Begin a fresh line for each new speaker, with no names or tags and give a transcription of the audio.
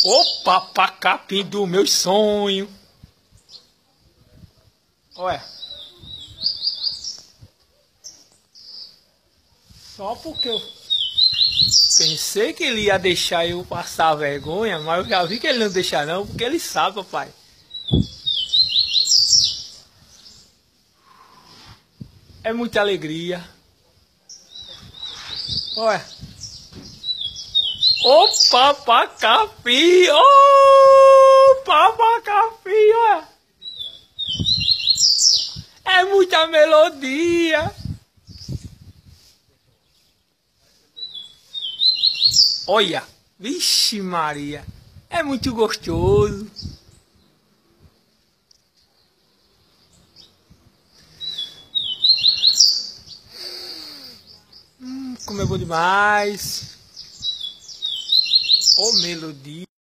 Opa, pacapim do meu sonho. Olha. Só porque eu pensei que ele ia deixar eu passar vergonha, mas eu já vi que ele não deixa não, porque ele sabe, papai. É muita alegria. Olha. Opa, pacapim! Opa, pacapim, olha. É muita melodia. Olha, vixe Maria, é muito gostoso. Como é bom demais. Ô melodia.